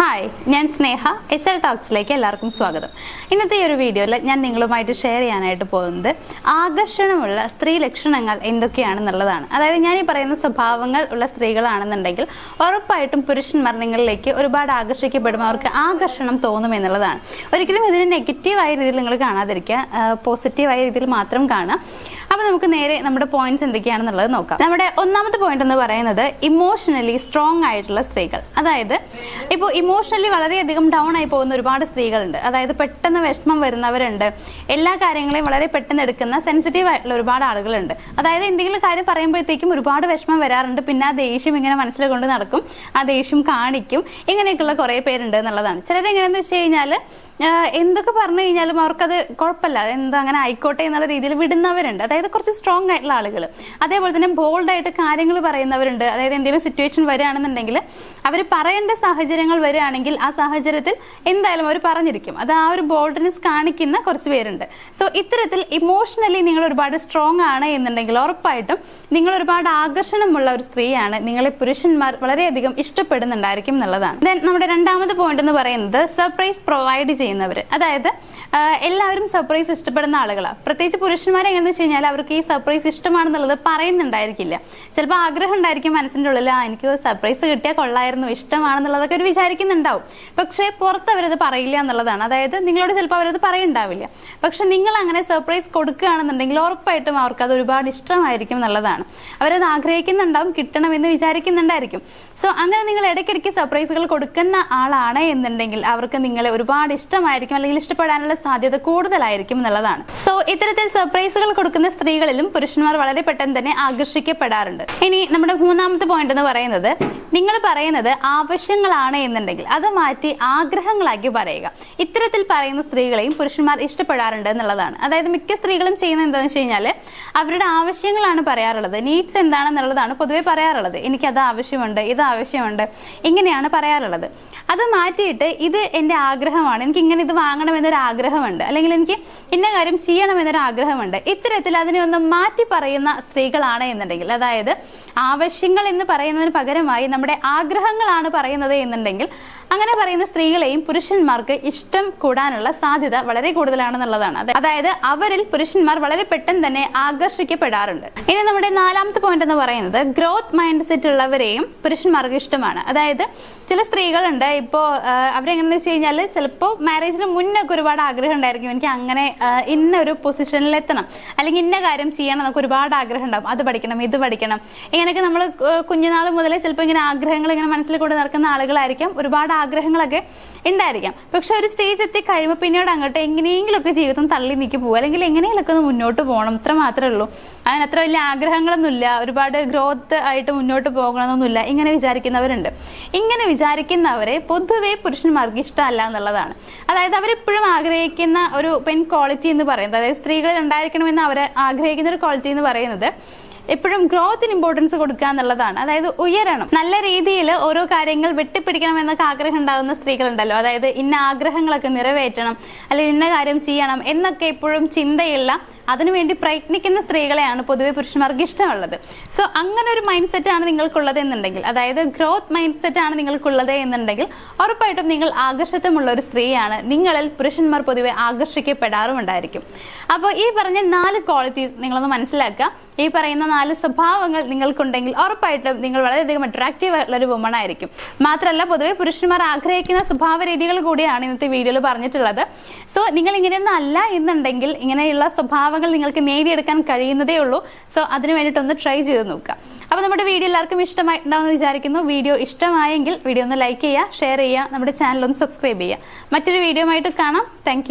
Hi, ഞാൻ സ്നേഹ. SL ടോക്സിലേക്ക് എല്ലാവർക്കും സ്വാഗതം. ഇന്നത്തെ ഈ ഒരു വീഡിയോയിൽ ഞാൻ നിങ്ങളുമായിട്ട് ഷെയർ ചെയ്യാനായിട്ട് പോകുന്നത് ആകർഷണമുള്ള സ്ത്രീ ലക്ഷണങ്ങൾ എന്തൊക്കെയാണെന്നുള്ളതാണ്. അതായത് ഞാൻ ഈ പറയുന്ന സ്വഭാവങ്ങൾ ഉള്ള സ്ത്രീകളാണെന്നുണ്ടെങ്കിൽ ഉറപ്പായിട്ടും പുരുഷന്മാർ നിങ്ങളിലേക്ക് ഒരുപാട് ആകർഷിക്കപ്പെടുമ്പോൾ അവർക്ക് ആകർഷണം തോന്നുമെന്നുള്ളതാണ്. ഒരിക്കലും ഇതിനെ നെഗറ്റീവായ രീതിയിൽ നിങ്ങൾ കാണാതിരിക്കുക, പോസിറ്റീവായ രീതിയിൽ മാത്രം കാണുക. അപ്പോൾ നമുക്ക് നേരെ നമ്മുടെ പോയിന്റ്സ് എന്തൊക്കെയാണെന്നുള്ളത് നോക്കാം. നമ്മുടെ ഒന്നാമത്തെ പോയിന്റ് എന്ന് പറയുന്നത് ഇമോഷണലി സ്ട്രോങ് ആയിട്ടുള്ള സ്ത്രീകൾ. അതായത് ഇപ്പോൾ ഇമോഷണലി വളരെയധികം ഡൗൺ ആയി പോകുന്ന ഒരുപാട് സ്ത്രീകളുണ്ട്. അതായത് പെട്ടെന്ന് വിഷമം വരുന്നവരുണ്ട്, എല്ലാ കാര്യങ്ങളെയും വളരെ പെട്ടെന്ന് എടുക്കുന്ന സെൻസിറ്റീവ് ആയിട്ടുള്ള ഒരുപാട് ആളുകളുണ്ട്. അതായത് എന്തെങ്കിലും കാര്യം പറയുമ്പോഴത്തേക്കും ഒരുപാട് വിഷമം വരാറുണ്ട്, പിന്നെ ആ ദേഷ്യം ഇങ്ങനെ മനസ്സിൽ കൊണ്ട് നടക്കും, ആ ദേഷ്യം കാണിക്കും, ഇങ്ങനെയൊക്കെയുള്ള കുറേ പേരുണ്ട് എന്നുള്ളതാണ്. ചിലരെങ്ങനെയെന്ന് വെച്ച് കഴിഞ്ഞാൽ എന്തൊക്കെ പറഞ്ഞു കഴിഞ്ഞാലും അവർക്കത് കുഴപ്പമില്ല, എന്താ അങ്ങനെ ആയിക്കോട്ടെ എന്നുള്ള രീതിയിൽ വിടുന്നവരുണ്ട്. അതായത് കുറച്ച് സ്ട്രോങ് ആയിട്ടുള്ള ആളുകൾ. അതേപോലെ തന്നെ ബോൾഡായിട്ട് കാര്യങ്ങൾ പറയുന്നവരുണ്ട്. അതായത് എന്തെങ്കിലും സിറ്റുവേഷൻ വരികയാണെന്നുണ്ടെങ്കിൽ അവർ പറയേണ്ട സാഹചര്യങ്ങൾ വരികയാണെങ്കിൽ ആ സാഹചര്യത്തിൽ എന്തായാലും അവർ പറഞ്ഞിരിക്കും. അത് ആ ഒരു ബോൾഡ്നെസ് കാണിക്കുന്ന കുറച്ച് പേരുണ്ട്. സോ ഇത്തരത്തിൽ ഇമോഷണലി നിങ്ങൾ ഒരുപാട് സ്ട്രോങ് ആണ് എന്നുണ്ടെങ്കിൽ ഉറപ്പായിട്ടും നിങ്ങൾ ഒരുപാട് ആകർഷണമുള്ള ഒരു സ്ത്രീയാണ്, നിങ്ങളെ പുരുഷന്മാർ വളരെയധികം ഇഷ്ടപ്പെടുന്നുണ്ടായിരിക്കും എന്നുള്ളതാണ്. ദെൻ നമ്മുടെ രണ്ടാമത്തെ പോയിന്റ് എന്ന് പറയുന്നത് സർപ്രൈസ് പ്രൊവൈഡ് ചെയ്യുന്നവർ. അതായത് എല്ലാവരും സർപ്രൈസ് ഇഷ്ടപ്പെടുന്ന ആളുകളാണ്. പ്രത്യേകിച്ച് പുരുഷന്മാരെ എങ്ങനെയെന്ന് വെച്ച് കഴിഞ്ഞാൽ അവർക്ക് ഈ സർപ്രൈസ് ഇഷ്ടമാണെന്നുള്ളത് പറയുന്നുണ്ടായിരിക്കില്ല. ചിലപ്പോൾ ആഗ്രഹം ഉണ്ടായിരിക്കും മനസ്സിൻ്റെ ഉള്ളിൽ, എനിക്ക് സർപ്രൈസ് കിട്ടിയാൽ കൊള്ളായിരുന്നു, ഇഷ്ടമാണെന്നുള്ളതൊക്കെ അവർ വിചാരിക്കുന്നുണ്ടാവും. പക്ഷേ പുറത്ത് അവരത് പറയില്ല എന്നുള്ളതാണ്. അതായത് നിങ്ങളോട് ചിലപ്പോൾ അവരത് പറയുന്നുണ്ടാവില്ല. പക്ഷെ നിങ്ങൾ അങ്ങനെ സർപ്രൈസ് കൊടുക്കുകയാണെന്നുണ്ടെങ്കിൽ ഉറപ്പായിട്ടും അവർക്ക് അത് ഒരുപാട് ഇഷ്ടമായിരിക്കും എന്നുള്ളതാണ്. അവരത് ആഗ്രഹിക്കുന്നുണ്ടാവും, കിട്ടണമെന്ന് വിചാരിക്കുന്നുണ്ടായിരിക്കും. സോ അങ്ങനെ നിങ്ങൾ ഇടയ്ക്കിടയ്ക്ക് സർപ്രൈസുകൾ കൊടുക്കുന്ന ആളാണ് എന്നുണ്ടെങ്കിൽ അവർക്ക് നിങ്ങളെ ഒരുപാട് ഇഷ്ടമായിരിക്കും, അല്ലെങ്കിൽ ഇഷ്ടപ്പെടാനുള്ള സാധ്യത കൂടുതലായിരിക്കും എന്നുള്ളതാണ്. സോ ഇത്തരത്തിൽ സർപ്രൈസുകൾ കൊടുക്കുന്ന സ്ത്രീകളിലും പുരുഷന്മാർ വളരെ പെട്ടെന്ന് തന്നെ ആകർഷിക്കപ്പെടാറുണ്ട്. ഇനി നമ്മുടെ മൂന്നാമത്തെ പോയിന്റ് എന്ന് പറയുന്നത് നിങ്ങൾ പറയുന്നത് ആവശ്യങ്ങളാണ് എന്നുണ്ടെങ്കിൽ അത് മാറ്റി ആഗ്രഹങ്ങളാക്കി പറയുക. ഇത്തരത്തിൽ പറയുന്ന സ്ത്രീകളെയും പുരുഷന്മാർ ഇഷ്ടപ്പെടാറുണ്ട് എന്നുള്ളതാണ്. അതായത് മിക്ക സ്ത്രീകളും ചെയ്യുന്നത് എന്താണെന്ന് വെച്ച് കഴിഞ്ഞാൽ അവരുടെ ആവശ്യങ്ങളാണ് പറയാറുള്ളത്, നീഡ്സ് എന്താണെന്നുള്ളതാണ് പൊതുവെ പറയാറുള്ളത്. എനിക്കത് ആവശ്യമുണ്ട്, ഇത് ആവശ്യമുണ്ട്, ഇങ്ങനെയാണ് പറയാറുള്ളത്. അത് മാറ്റിയിട്ട് ഇത് എൻ്റെ ആഗ്രഹമാണ്, എനിക്ക് ഇങ്ങനെ ഇത് വാങ്ങണമെന്നൊരു ആഗ്രഹമുണ്ട്, അല്ലെങ്കിൽ എനിക്ക് ഇന്ന കാര്യം ചെയ്യണമെന്നൊരു ആഗ്രഹമുണ്ട്, ഇത്തരത്തിൽ അതിനെ ഒന്ന് മാറ്റി പറയുന്ന സ്ത്രീകളാണ് എന്നുണ്ടെങ്കിൽ, അതായത് ആവശ്യങ്ങൾ എന്ന് പറയുന്നതിന് പകരമായി നമ്മുടെ ആഗ്രഹങ്ങളാണ് പറയുന്നത് എന്നുണ്ടെങ്കിൽ അങ്ങനെ പറയുന്ന സ്ത്രീകളെയും പുരുഷന്മാർക്ക് ഇഷ്ടം കൂടാനുള്ള സാധ്യത വളരെ കൂടുതലാണെന്നുള്ളതാണ്. അതായത് അവരിൽ പുരുഷന്മാർ വളരെ പെട്ടെന്ന് തന്നെ ആകർഷിക്കപ്പെടാറുണ്ട്. ഇനി നമ്മുടെ നാലാമത്തെ പോയിന്റ് എന്ന് പറയുന്നത് ഗ്രോത്ത് മൈൻഡ് സെറ്റ് ഉള്ളവരെയും പുരുഷന്മാർക്ക് ഇഷ്ടമാണ്. അതായത് ചില സ്ത്രീകളുണ്ട്, ഇപ്പോൾ അവരെങ്ങനെയെന്ന് വെച്ച് കഴിഞ്ഞാൽ ചിലപ്പോൾ മാരേജിന് മുന്നൊക്കെ ഒരുപാട് ആഗ്രഹം ഉണ്ടായിരിക്കും, എനിക്ക് അങ്ങനെ ഇന്ന ഒരു പൊസിഷനിൽ എത്തണം, അല്ലെങ്കിൽ ഇന്ന കാര്യം ചെയ്യണം എന്നൊക്കെ ഒരുപാട് ആഗ്രഹം ഉണ്ടാവും. അത് പഠിക്കണം, ഇത് പഠിക്കണം, ഇങ്ങനെയൊക്കെ നമ്മൾ കുഞ്ഞുനാൾ മുതലേ ചിലപ്പോൾ ഇങ്ങനെ ആഗ്രഹങ്ങൾ ഇങ്ങനെ മനസ്സിൽ കൊണ്ട് നടക്കുന്ന ആളുകളായിരിക്കാം, ഒരുപാട് ആഗ്രഹങ്ങളൊക്കെ ഉണ്ടായിരിക്കാം. പക്ഷെ ഒരു സ്റ്റേജ് എത്തി കഴിയുമ്പോൾ പിന്നീട് അങ്ങോട്ട് എങ്ങനെയെങ്കിലുമൊക്കെ ജീവിതം തള്ളി നീക്കി പോകും, അല്ലെങ്കിൽ എങ്ങനെയെങ്കിലൊക്കെ ഒന്ന് മുന്നോട്ട് പോകണം, ഇത്ര മാത്രമേ ഉള്ളൂ, അതിന് അത്ര വലിയ ആഗ്രഹങ്ങളൊന്നുമില്ല, ഒരുപാട് ഗ്രോത്ത് ആയിട്ട് മുന്നോട്ട് പോകണമെന്നൊന്നുമില്ല, ഇങ്ങനെ വിചാരിക്കുന്നവരുണ്ട്. ഇങ്ങനെ വിചാരിക്കുന്നവരെ പൊതുവെ പുരുഷന്മാർക്ക് ഇഷ്ടമല്ല എന്നുള്ളതാണ്. അതായത് അവരെപ്പോഴും ആഗ്രഹിക്കുന്ന ഒരു പെൺ ക്വാളിറ്റി എന്ന് പറയുന്നത്, അതായത് സ്ത്രീകളിൽ ഉണ്ടായിരിക്കണമെന്ന് അവർ ആഗ്രഹിക്കുന്ന ഒരു ക്വാളിറ്റി എന്ന് പറയുന്നത് എപ്പോഴും ഗ്രോത്തിന് ഇമ്പോർട്ടൻസ് കൊടുക്കുക എന്നുള്ളതാണ്. അതായത് ഉയരണം, നല്ല രീതിയിൽ ഓരോ കാര്യങ്ങൾ വെട്ടിപ്പിടിക്കണം എന്നൊക്കെ ആഗ്രഹം ഉണ്ടാകുന്ന സ്ത്രീകളുണ്ടല്ലോ. അതായത് ഇന്ന ആഗ്രഹങ്ങളൊക്കെ നിറവേറ്റണം, അല്ലെങ്കിൽ ഇന്ന കാര്യം ചെയ്യണം എന്നൊക്കെ എപ്പോഴും ചിന്തയുള്ള, അതിനുവേണ്ടി പ്രയത്നിക്കുന്ന സ്ത്രീകളെയാണ് പൊതുവെ പുരുഷന്മാർക്ക് ഇഷ്ടമുള്ളത്. സോ അങ്ങനെ ഒരു മൈൻഡ് സെറ്റ് ആണ് നിങ്ങൾക്കുള്ളത് എന്നുണ്ടെങ്കിൽ, അതായത് ഗ്രോത്ത് മൈൻഡ് സെറ്റ് ആണ് നിങ്ങൾക്കുള്ളത് എന്നുണ്ടെങ്കിൽ ഉറപ്പായിട്ടും നിങ്ങൾ ആകർഷത്വമുള്ള ഒരു സ്ത്രീയാണ്, നിങ്ങളിൽ പുരുഷന്മാർ പൊതുവെ ആകർഷിക്കപ്പെടാറുമുണ്ടായിരിക്കും. അപ്പോൾ ഈ പറഞ്ഞ 4 ക്വാളിറ്റീസ് നിങ്ങളൊന്ന് മനസ്സിലാക്കുക. ഈ പറയുന്ന 4 സ്വഭാവങ്ങൾ നിങ്ങൾക്കുണ്ടെങ്കിൽ ഉറപ്പായിട്ടും നിങ്ങൾ വളരെയധികം അട്രാക്റ്റീവ് ആയിട്ടുള്ള ഒരു വുമൺ ആയിരിക്കും. മാത്രമല്ല പൊതുവെ പുരുഷന്മാർ ആഗ്രഹിക്കുന്ന സ്വഭാവ രീതികൾ കൂടിയാണ് ഇന്നത്തെ വീഡിയോയിൽ പറഞ്ഞിട്ടുള്ളത്. സോ നിങ്ങൾ ഇങ്ങനെയൊന്നും അല്ല എന്നുണ്ടെങ്കിൽ ഇങ്ങനെയുള്ള സ്വഭാവങ്ങൾ നിങ്ങൾക്ക് നേടിയെടുക്കാൻ കഴിയുന്നതേ ഉള്ളൂ. സോ അതിന് വേണ്ടിയിട്ടൊന്ന് ട്രൈ ചെയ്ത് നോക്കുക. അപ്പോൾ നമ്മുടെ വീഡിയോ എല്ലാവർക്കും ഇഷ്ടമായിട്ടുണ്ടാവുമെന്ന് വിചാരിക്കുന്നു. വീഡിയോ ഇഷ്ടമായെങ്കിൽ വീഡിയോ ഒന്ന് ലൈക്ക് ചെയ്യുക, ഷെയർ ചെയ്യുക, നമ്മുടെ ചാനൽ ഒന്ന് സബ്സ്ക്രൈബ് ചെയ്യുക. മറ്റൊരു വീഡിയോ ആയിട്ട് കാണാം. താങ്ക്